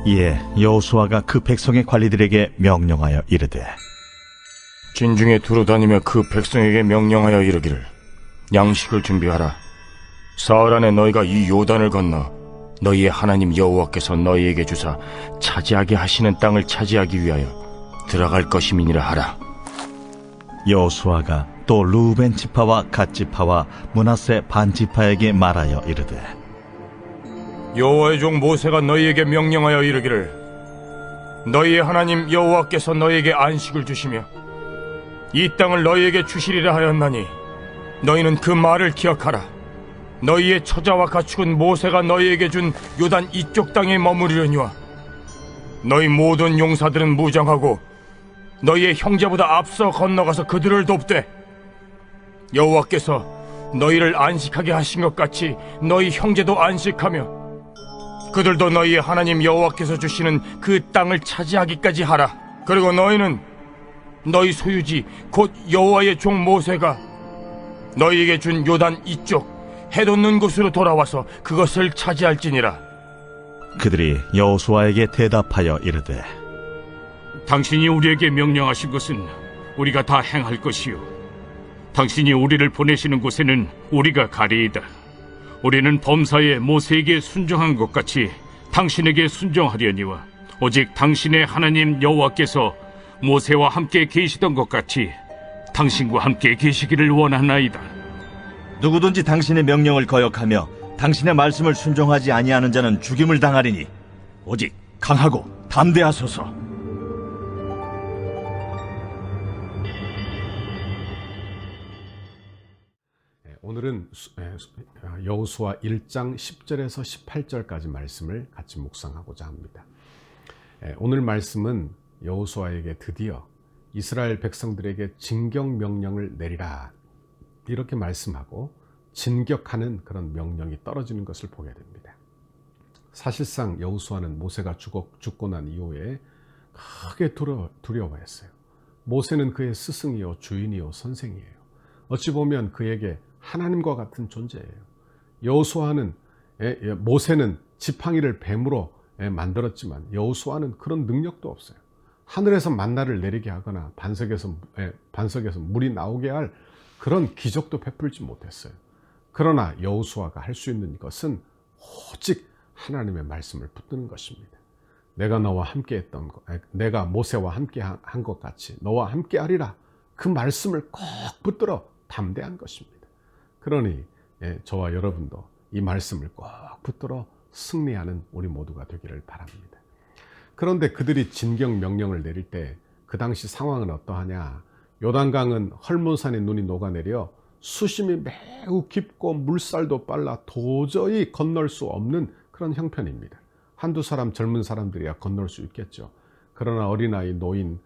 이에 여호수아가 그 백성의 관리들에게 명령하여 이르되 진중에 두루다니며 그 백성에게 명령하여 이르기를 양식을 준비하라. 사흘 안에 너희가 이 요단을 건너 너희의 하나님 여호와께서 너희에게 주사 차지하게 하시는 땅을 차지하기 위하여 들어갈 것임이니라 하라. 여호수아가 또 르우벤 지파와 갓 지파와 므낫세 반 지파에게 말하여 이르되 여호와의 종 모세가 너희에게 명령하여 이르기를 너희의 하나님 여호와께서 너희에게 안식을 주시며 이 땅을 너희에게 주시리라 하였나니 너희는 그 말을 기억하라. 너희의 처자와 가축은 모세가 너희에게 준 요단 이쪽 땅에 머무르려니와 너희 모든 용사들은 무장하고 너희의 형제보다 앞서 건너가서 그들을 돕되 여호와께서 너희를 안식하게 하신 것 같이 너희 형제도 안식하며 그들도 너희의 하나님 여호와께서 주시는 그 땅을 차지하기까지 하라. 그리고 너희는 너희 소유지 곧 여호와의 종 모세가 너희에게 준 요단 이쪽 해돋는 곳으로 돌아와서 그것을 차지할지니라. 그들이 여호수아에게 대답하여 이르되 당신이 우리에게 명령하신 것은 우리가 다 행할 것이요 당신이 우리를 보내시는 곳에는 우리가 가리이다. 우리는 범사에 모세에게 순종한 것 같이 당신에게 순종하려니와 오직 당신의 하나님 여호와께서 모세와 함께 계시던 것 같이 당신과 함께 계시기를 원하나이다. 누구든지 당신의 명령을 거역하며 당신의 말씀을 순종하지 아니하는 자는 죽임을 당하리니 오직 강하고 담대하소서. 오늘은 여호수아 1장 10절에서 18절까지 말씀을 같이 묵상하고자 합니다. 오늘 말씀은 여호수아에게 드디어 이스라엘 백성들에게 진격 명령을 내리라 이렇게 말씀하고 진격하는 그런 명령이 떨어지는 것을 보게 됩니다. 사실상 여호수아는 모세가 죽고 난 이후에 크게 두려워했어요. 모세는 그의 스승이요 주인이요 선생이에요. 어찌 보면 그에게 하나님과 같은 존재예요. 여호수아는 모세는 지팡이를 뱀으로 만들었지만 여호수아는 그런 능력도 없어요. 하늘에서 만나를 내리게 하거나 반석에서 물이 나오게 할 그런 기적도 베풀지 못했어요. 그러나 여호수아가 할 수 있는 것은 오직 하나님의 말씀을 붙드는 것입니다. 내가 너와 함께 했던 것, 내가 모세와 함께 한 것 같이 너와 함께 하리라. 그 말씀을 꼭 붙들어 담대한 것입니다. 그러니 저와 여러분도 이 말씀을 꼭 붙들어 승리하는 우리 모두가 되기를 바랍니다. 그런데 그들이 진격 명령을 내릴 때 그 당시 상황은 어떠하냐? 요단강은 헐몬산의 눈이 녹아내려 수심이 매우 깊고 물살도 빨라 도저히 건널 수 없는 그런 형편입니다. 한두 사람 젊은 사람들이야 건널 수 있겠죠. 그러나 어린아이, 노인,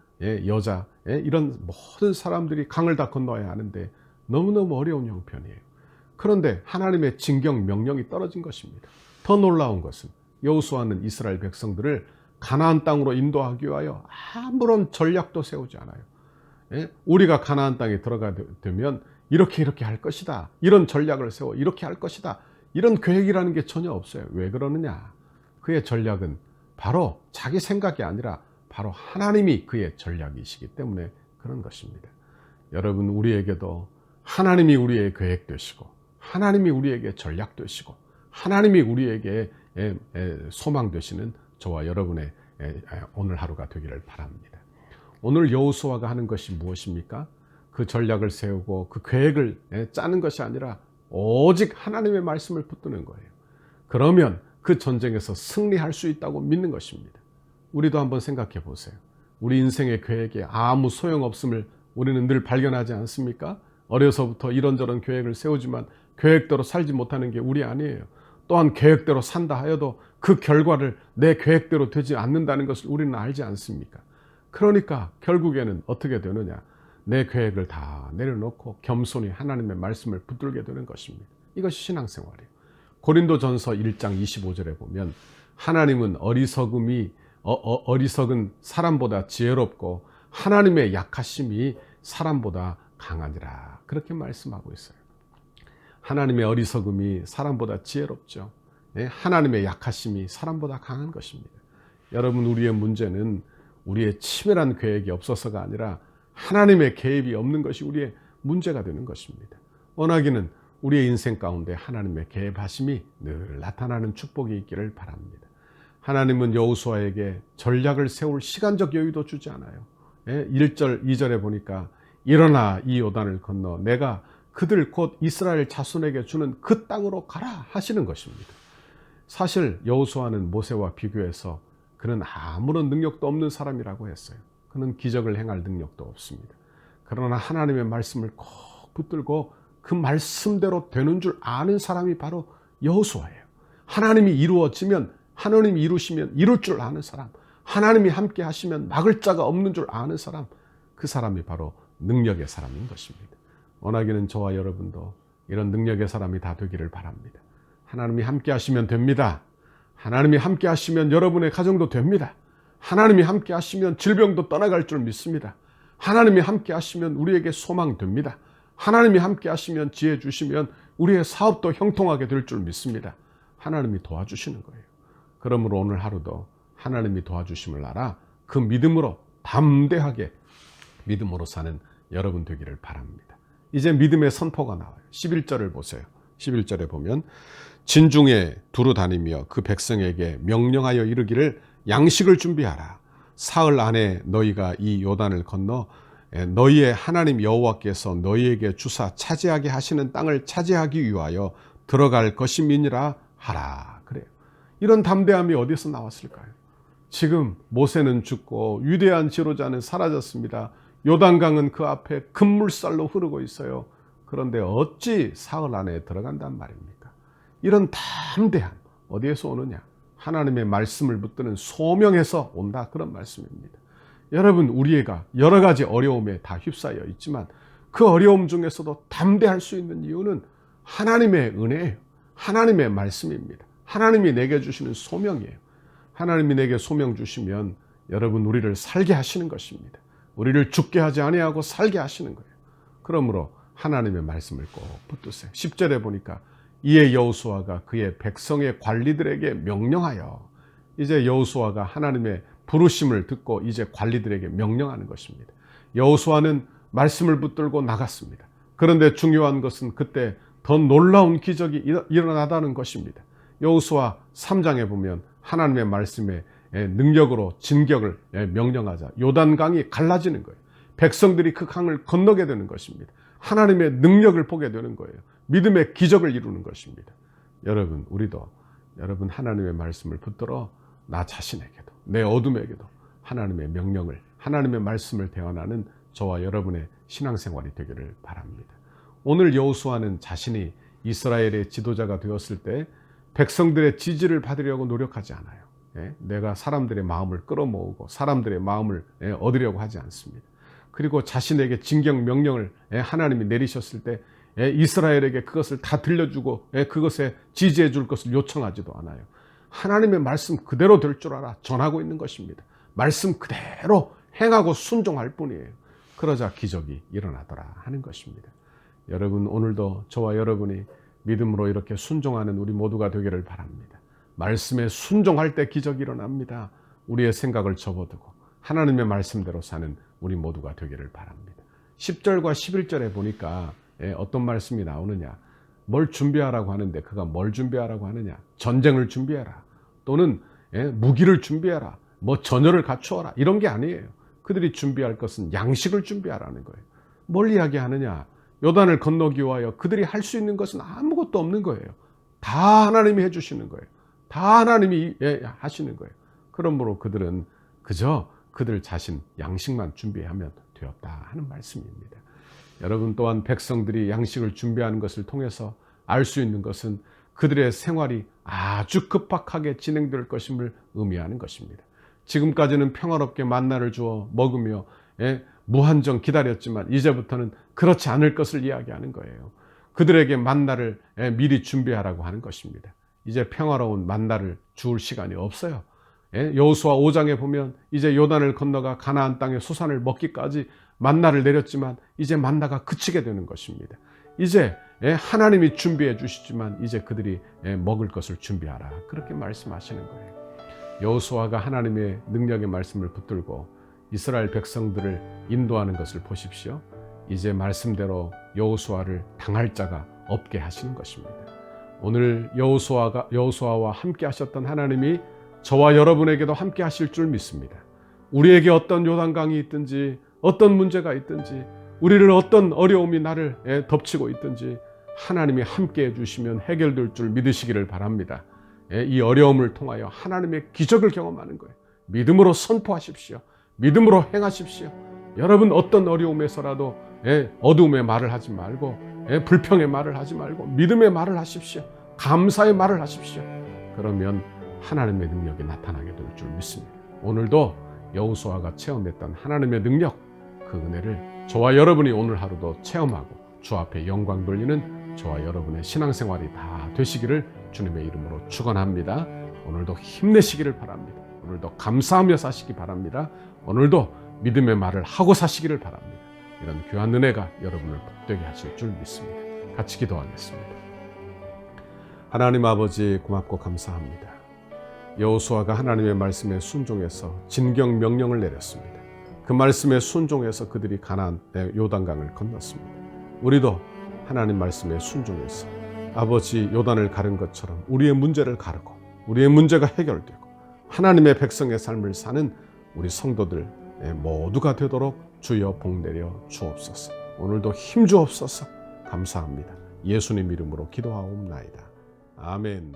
여자 이런 모든 사람들이 강을 다 건너야 하는데 너무너무 어려운 형편이에요. 그런데 하나님의 진격 명령이 떨어진 것입니다. 더 놀라운 것은 여호수아는 이스라엘 백성들을 가나안 땅으로 인도하기 위하여 아무런 전략도 세우지 않아요. 우리가 가나안 땅에 들어가게 되면 이렇게 할 것이다. 이런 전략을 세워 이렇게 할 것이다. 이런 계획이라는 게 전혀 없어요. 왜 그러느냐? 그의 전략은 바로 자기 생각이 아니라 바로 하나님이 그의 전략이시기 때문에 그런 것입니다. 여러분, 우리에게도 하나님이 우리의 계획 되시고 하나님이 우리에게 전략 되시고 하나님이 우리에게 소망 되시는 저와 여러분의 오늘 하루가 되기를 바랍니다. 오늘 여호수아가 하는 것이 무엇입니까? 그 전략을 세우고 그 계획을 짜는 것이 아니라 오직 하나님의 말씀을 붙드는 거예요. 그러면 그 전쟁에서 승리할 수 있다고 믿는 것입니다. 우리도 한번 생각해 보세요. 우리 인생의 계획에 아무 소용없음을 우리는 늘 발견하지 않습니까? 어려서부터 이런저런 계획을 세우지만 계획대로 살지 못하는 게 우리 아니에요. 또한 계획대로 산다 하여도 그 결과를 내 계획대로 되지 않는다는 것을 우리는 알지 않습니까? 그러니까 결국에는 어떻게 되느냐? 내 계획을 다 내려놓고 겸손히 하나님의 말씀을 붙들게 되는 것입니다. 이것이 신앙생활이에요. 고린도전서 1장 25절에 보면 하나님은 어리석은 사람보다 지혜롭고 하나님의 약하심이 사람보다 강하니라. 그렇게 말씀하고 있어요. 하나님의 어리석음이 사람보다 지혜롭죠. 하나님의 약하심이 사람보다 강한 것입니다. 여러분, 우리의 문제는 우리의 치밀한 계획이 없어서가 아니라 하나님의 개입이 없는 것이 우리의 문제가 되는 것입니다. 원하기는 우리의 인생 가운데 하나님의 개입하심이 늘 나타나는 축복이 있기를 바랍니다. 하나님은 여호수아에게 전략을 세울 시간적 여유도 주지 않아요. 1절, 2절에 보니까 일어나 이 요단을 건너 내가 그들 곧 이스라엘 자손에게 주는 그 땅으로 가라 하시는 것입니다. 사실 여호수아는 모세와 비교해서 그는 아무런 능력도 없는 사람이라고 했어요. 그는 기적을 행할 능력도 없습니다. 그러나 하나님의 말씀을 꼭 붙들고 그 말씀대로 되는 줄 아는 사람이 바로 여호수아예요. 하나님이 이루어지면, 하나님이 이루시면 이룰 줄 아는 사람, 하나님이 함께 하시면 막을 자가 없는 줄 아는 사람, 그 사람이 바로 능력의 사람인 것입니다. 원하기는 저와 여러분도 이런 능력의 사람이 다 되기를 바랍니다. 하나님이 함께 하시면 됩니다. 하나님이 함께 하시면 여러분의 가정도 됩니다. 하나님이 함께 하시면 질병도 떠나갈 줄 믿습니다. 하나님이 함께 하시면 우리에게 소망 됩니다. 하나님이 함께 하시면 지혜 주시면 우리의 사업도 형통하게 될 줄 믿습니다. 하나님이 도와주시는 거예요. 그러므로 오늘 하루도 하나님이 도와주심을 알아 그 믿음으로 담대하게 믿음으로 사는 여러분 되기를 바랍니다. 이제 믿음의 선포가 나와요. 11절을 보세요. 11절에 보면 진중에 두루 다니며 그 백성에게 명령하여 이르기를 양식을 준비하라. 사흘 안에 너희가 이 요단을 건너 너희의 하나님 여호와께서 너희에게 주사 차지하게 하시는 땅을 차지하기 위하여 들어갈 것임이니라 하라. 그래요. 이런 담대함이 어디서 나왔을까요? 지금 모세는 죽고 위대한 지도자는 사라졌습니다. 요단강은 그 앞에 급물살로 흐르고 있어요. 그런데 어찌 사흘 안에 들어간단 말입니까? 이런 담대함 어디에서 오느냐? 하나님의 말씀을 붙드는 소명에서 온다, 그런 말씀입니다. 여러분, 우리가 여러 가지 어려움에 다 휩싸여 있지만 그 어려움 중에서도 담대할 수 있는 이유는 하나님의 은혜예요. 하나님의 말씀입니다. 하나님이 내게 주시는 소명이에요. 하나님이 내게 소명 주시면 여러분, 우리를 살게 하시는 것입니다. 우리를 죽게 하지 아니하고 살게 하시는 거예요. 그러므로 하나님의 말씀을 꼭 붙드세요. 10절에 보니까 이에 여호수아가 그의 백성의 관리들에게 명령하여, 이제 여호수아가 하나님의 부르심을 듣고 이제 관리들에게 명령하는 것입니다. 여호수아는 말씀을 붙들고 나갔습니다. 그런데 중요한 것은 그때 더 놀라운 기적이 일어나다는 것입니다. 여호수아 3장에 보면 하나님의 말씀에 능력으로 진격을 명령하자 요단강이 갈라지는 거예요. 백성들이 그 강을 건너게 되는 것입니다. 하나님의 능력을 보게 되는 거예요. 믿음의 기적을 이루는 것입니다. 여러분, 우리도 여러분 하나님의 말씀을 붙들어 나 자신에게도 내 어둠에게도 하나님의 명령을, 하나님의 말씀을 대언하는 저와 여러분의 신앙생활이 되기를 바랍니다. 오늘 여호수아는 자신이 이스라엘의 지도자가 되었을 때 백성들의 지지를 받으려고 노력하지 않아요. 내가 사람들의 마음을 끌어모으고 사람들의 마음을 얻으려고 하지 않습니다. 그리고 자신에게 진격 명령을 하나님이 내리셨을 때 이스라엘에게 그것을 다 들려주고 그것에 지지해 줄 것을 요청하지도 않아요. 하나님의 말씀 그대로 될 줄 알아 전하고 있는 것입니다. 말씀 그대로 행하고 순종할 뿐이에요. 그러자 기적이 일어나더라 하는 것입니다. 여러분, 오늘도 저와 여러분이 믿음으로 이렇게 순종하는 우리 모두가 되기를 바랍니다. 말씀에 순종할 때 기적이 일어납니다. 우리의 생각을 접어두고 하나님의 말씀대로 사는 우리 모두가 되기를 바랍니다. 10절과 11절에 보니까 어떤 말씀이 나오느냐? 뭘 준비하라고 하는데 그가 뭘 준비하라고 하느냐? 전쟁을 준비해라. 또는 무기를 준비해라. 뭐 전열을 갖추어라. 이런 게 아니에요. 그들이 준비할 것은 양식을 준비하라는 거예요. 뭘 이야기하느냐? 요단을 건너기 위하여 그들이 할 수 있는 것은 아무것도 없는 거예요. 다 하나님이 해주시는 거예요. 다 하나님이 하시는 거예요. 그러므로 그들은 그저 그들 자신 양식만 준비하면 되었다 하는 말씀입니다. 여러분, 또한 백성들이 양식을 준비하는 것을 통해서 알 수 있는 것은 그들의 생활이 아주 급박하게 진행될 것임을 의미하는 것입니다. 지금까지는 평화롭게 만나를 주어 먹으며 무한정 기다렸지만 이제부터는 그렇지 않을 것을 이야기하는 거예요. 그들에게 만나를 미리 준비하라고 하는 것입니다. 이제 평화로운 만나를 주울 시간이 없어요. 여호수아 5장에 보면 이제 요단을 건너가 가나안 땅의 소산을 먹기까지 만나를 내렸지만 이제 만나가 그치게 되는 것입니다. 이제 하나님이 준비해 주시지만 이제 그들이 먹을 것을 준비하라, 그렇게 말씀하시는 거예요. 여호수아가 하나님의 능력의 말씀을 붙들고 이스라엘 백성들을 인도하는 것을 보십시오. 이제 말씀대로 여호수아를 당할 자가 없게 하시는 것입니다. 오늘 여호수아와 함께 하셨던 하나님이 저와 여러분에게도 함께 하실 줄 믿습니다. 우리에게 어떤 요단강이 있든지 어떤 문제가 있든지 우리를 어떤 어려움이 나를 덮치고 있든지 하나님이 함께 해주시면 해결될 줄 믿으시기를 바랍니다. 이 어려움을 통하여 하나님의 기적을 경험하는 거예요. 믿음으로 선포하십시오. 믿음으로 행하십시오. 여러분 어떤 어려움에서라도 어두움의 말을 하지 말고 불평의 말을 하지 말고 믿음의 말을 하십시오. 감사의 말을 하십시오. 그러면 하나님의 능력이 나타나게 될 줄 믿습니다. 오늘도 여호수아가 체험했던 하나님의 능력, 그 은혜를 저와 여러분이 오늘 하루도 체험하고 주 앞에 영광 돌리는 저와 여러분의 신앙생활이 다 되시기를 주님의 이름으로 축원합니다. 오늘도 힘내시기를 바랍니다. 오늘도 감사하며 사시기 바랍니다. 오늘도 믿음의 말을 하고 사시기를 바랍니다. 이런 귀한 은혜가 여러분을 복되게 하실 줄 믿습니다. 같이 기도하겠습니다. 하나님 아버지 고맙고 감사합니다. 여호수아가 하나님의 말씀에 순종해서 진경 명령을 내렸습니다. 그 말씀에 순종해서 그들이 가나안 요단강을 건넜습니다. 우리도 하나님 말씀에 순종해서 아버지 요단을 가른 것처럼 우리의 문제를 가르고 우리의 문제가 해결되고 하나님의 백성의 삶을 사는 우리 성도들 모두가 되도록 주여 복 내려 주옵소서. 오늘도 힘 주옵소서. 감사합니다. 예수님 이름으로 기도하옵나이다. 아멘.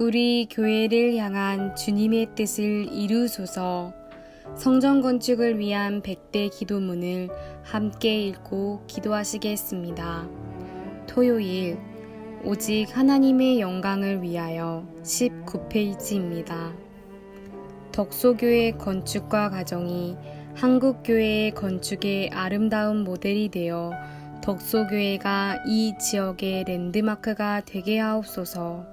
우리 교회를 향한 주님의 뜻을 이루소서. 성전 건축을 위한 100대 기도문을 함께 읽고 기도하시겠습니다. 토요일 오직 하나님의 영광을 위하여 19페이지입니다. 덕소교회 건축과 가정이 한국교회의 건축의 아름다운 모델이 되어 덕소교회가 이 지역의 랜드마크가 되게 하옵소서.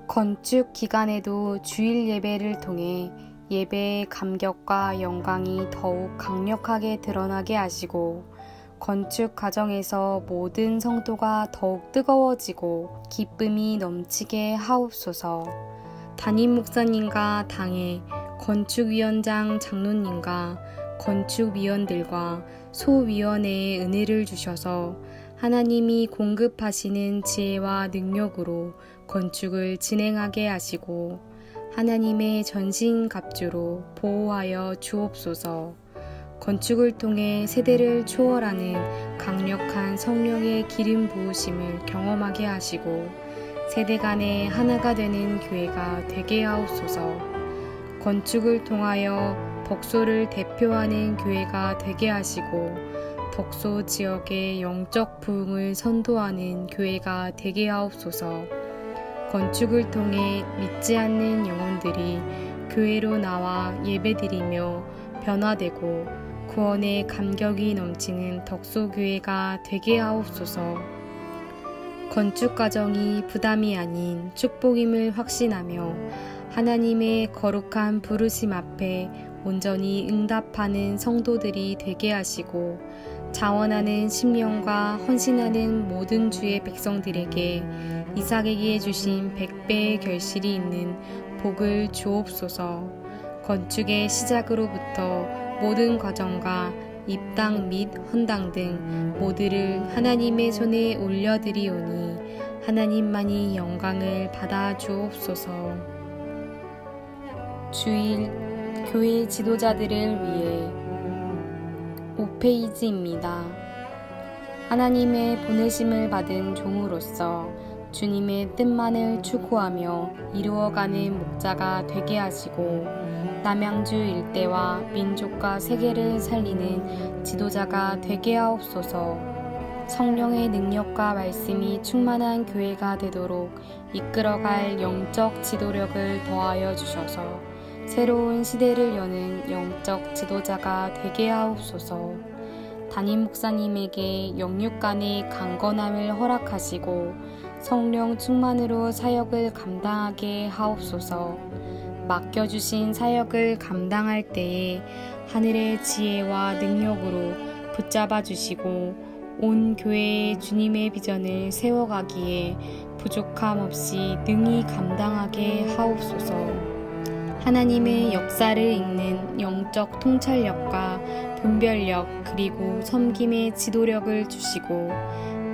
건축 기간에도 주일 예배를 통해 예배의 감격과 영광이 더욱 강력하게 드러나게 하시고 건축 과정에서 모든 성도가 더욱 뜨거워지고 기쁨이 넘치게 하옵소서. 담임 목사님과 당회, 건축위원장 장로님과 건축위원들과 소위원회에 은혜를 주셔서 하나님이 공급하시는 지혜와 능력으로 건축을 진행하게 하시고 하나님의 전신갑주로 보호하여 주옵소서. 건축을 통해 세대를 초월하는 강력한 성령의 기름 부으심을 경험하게 하시고 세대 간에 하나가 되는 교회가 되게 하옵소서. 건축을 통하여 덕소를 대표하는 교회가 되게 하시고 덕소 지역의 영적 부흥을 선도하는 교회가 되게 하옵소서. 건축을 통해 믿지 않는 영혼들이 교회로 나와 예배드리며 변화되고 구원의 감격이 넘치는 덕소교회가 되게 하옵소서. 건축 과정이 부담이 아닌 축복임을 확신하며 하나님의 거룩한 부르심 앞에 온전히 응답하는 성도들이 되게 하시고 자원하는 심령과 헌신하는 모든 주의 백성들에게 이삭에게 주신 100배의 결실이 있는 복을 주옵소서. 건축의 시작으로부터 모든 과정과 입당 및 헌당 등 모두를 하나님의 손에 올려드리오니 하나님만이 영광을 받아 주옵소서. 주일 교회 지도자들을 위해 5페이지입니다. 하나님의 보내심을 받은 종으로서 주님의 뜻만을 추구하며 이루어가는 목자가 되게 하시고 남양주 일대와 민족과 세계를 살리는 지도자가 되게 하옵소서. 성령의 능력과 말씀이 충만한 교회가 되도록 이끌어갈 영적 지도력을 더하여 주셔서 새로운 시대를 여는 영적 지도자가 되게 하옵소서. 담임 목사님에게 영육 간의 강건함을 허락하시고 성령 충만으로 사역을 감당하게 하옵소서. 맡겨주신 사역을 감당할 때에 하늘의 지혜와 능력으로 붙잡아 주시고 온 교회의 주님의 비전을 세워가기에 부족함 없이 능히 감당하게 하옵소서. 하나님의 역사를 읽는 영적 통찰력과 분별력 그리고 섬김의 지도력을 주시고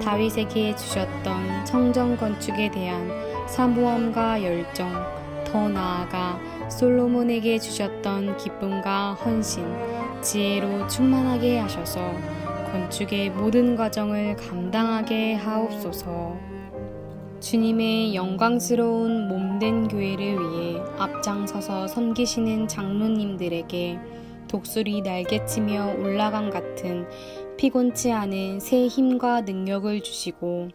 다윗에게 주셨던 성전 건축에 대한 사모함과 열정, 더 나아가 솔로몬에게 주셨던 기쁨과 헌신, 지혜로 충만하게 하셔서 건축의 모든 과정을 감당하게 하옵소서. 주님의 영광스러운 몸된 교회를 위해 앞장서서 섬기시는 장로님들에게 독수리 날개치며 올라감 같은 피곤치 않은 새 힘과 능력을 주시고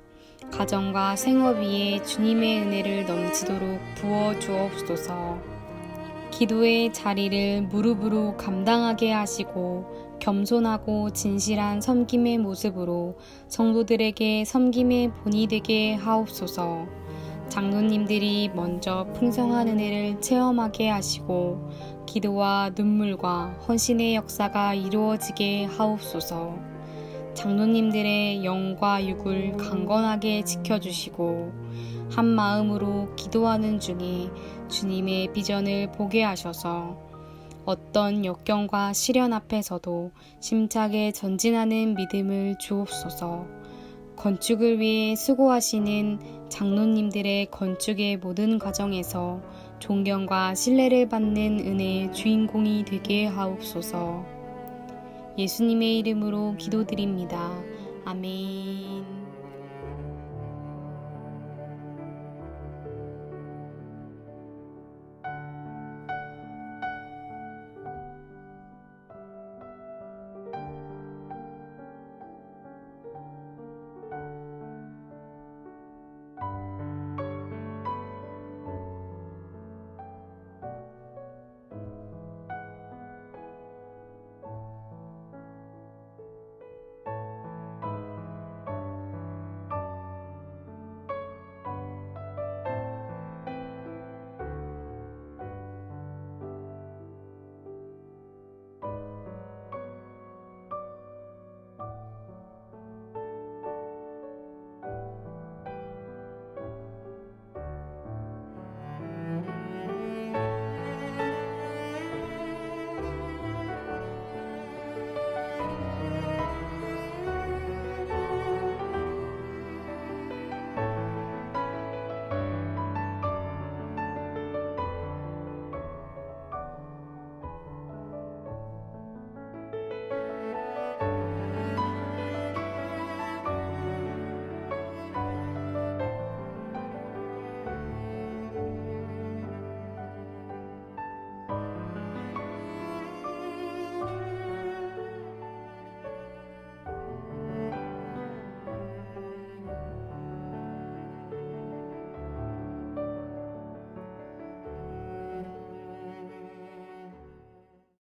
가정과 생업 위에 주님의 은혜를 넘치도록 부어 주옵소서. 기도의 자리를 무릎으로 감당하게 하시고 겸손하고 진실한 섬김의 모습으로 성도들에게 섬김의 본이 되게 하옵소서. 장로님들이 먼저 풍성한 은혜를 체험하게 하시고 기도와 눈물과 헌신의 역사가 이루어지게 하옵소서. 장로님들의 영과 육을 강건하게 지켜주시고 한 마음으로 기도하는 중에 주님의 비전을 보게 하셔서 어떤 역경과 시련 앞에서도 심차게 전진하는 믿음을 주옵소서. 건축을 위해 수고하시는 장로님들의 건축의 모든 과정에서 존경과 신뢰를 받는 은혜의 주인공이 되게 하옵소서. 예수님의 이름으로 기도드립니다. 아멘.